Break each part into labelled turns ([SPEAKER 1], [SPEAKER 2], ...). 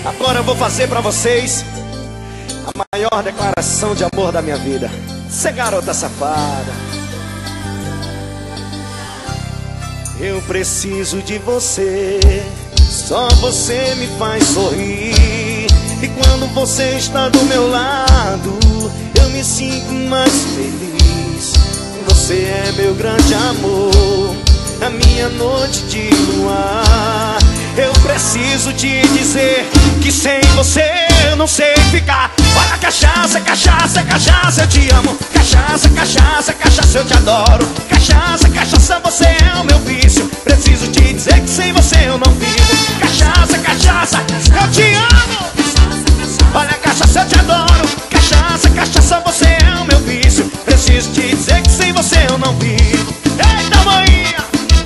[SPEAKER 1] Agora eu vou fazer pra vocês a maior declaração de amor da minha vida. Cê garota safada, eu preciso de você. Só você me faz sorrir. E quando você está do meu lado, eu me sinto mais feliz. Você é meu grande amor, a minha noite de luar. Eu preciso te dizer que sem você eu não sei ficar. Olha, cachaça, cachaça, cachaça, eu te amo. Cachaça, cachaça, cachaça, eu te adoro. Cachaça, cachaça, você é o meu vício. Preciso te dizer que sem você eu não vivo. Cachaça, cachaça, eu te amo. Olha, cachaça, eu te adoro. Cachaça, cachaça, você é o meu vício. Preciso te dizer que sem você eu não vivo. Eita, maninha,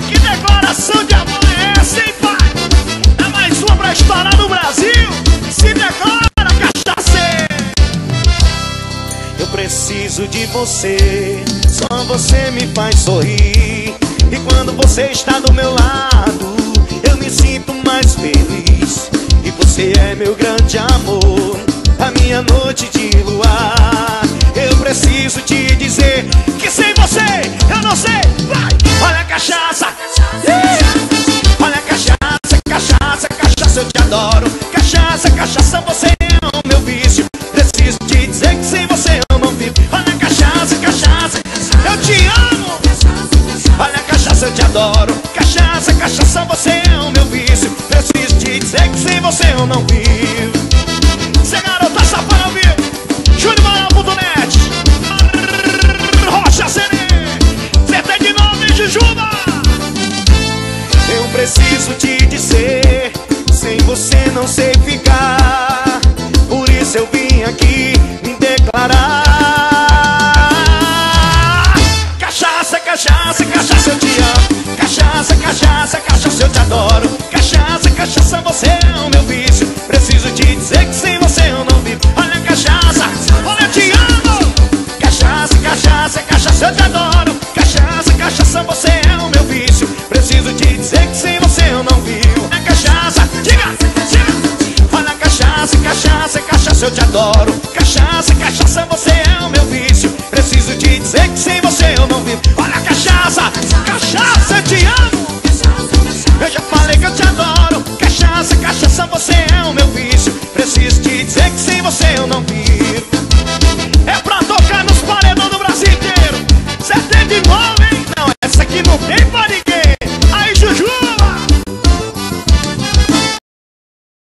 [SPEAKER 1] que declaração de amor é essa, hein, pai? É mais uma pra estourar no Brasil. Se declara, cachaça. Eu preciso de você. Só você me faz sorrir. E quando você está do meu lado, eu me sinto mais feliz. E você é meu grande amor, a minha noite de luar. Eu preciso te dizer que sem você eu não sei. Vai! Olha, cachaça, olha, cachaça, cachaça, cachaça, eu te adoro. Cachaça, cachaça, você é o meu vício. Preciso te dizer que sem você eu não vivo. Olha, cachaça, cachaça, eu te amo. Olha, cachaça, eu te adoro. Cachaça, cachaça, você é o meu vício. Preciso te dizer que sem você eu não vivo. Cê garota safada ao vivo, JúniorMorão.net, Rocha Serê, cê tem de novo em Jujuba. Eu preciso te dizer, sem você não sei ficar. Por isso eu vim aqui me declarar. Cachaça, cachaça, cachaça, eu te amo. Cachaça, cachaça, cachaça, eu te adoro. Cachaça, cachaça, você é o meu vício. Preciso te dizer que sem você eu não vivo. Olha, cachaça, olha, eu te amo. Cachaça, cachaça, cachaça, eu te adoro. Cachaça, cachaça, você é o meu vício. Preciso te dizer que sem você eu não vivo. Olha, cachaça, diga, diga. Olha, cachaça, cachaça, cachaça, eu te adoro. Cachaça, cachaça, você é o meu vício. Preciso te dizer que sem você eu não vivo. Olha, cachaça, cachaça, eu te amo. Eu já falei que eu te adoro. Cachaça, cachaça, você é o meu vício. Preciso te dizer que sem você eu não vivo.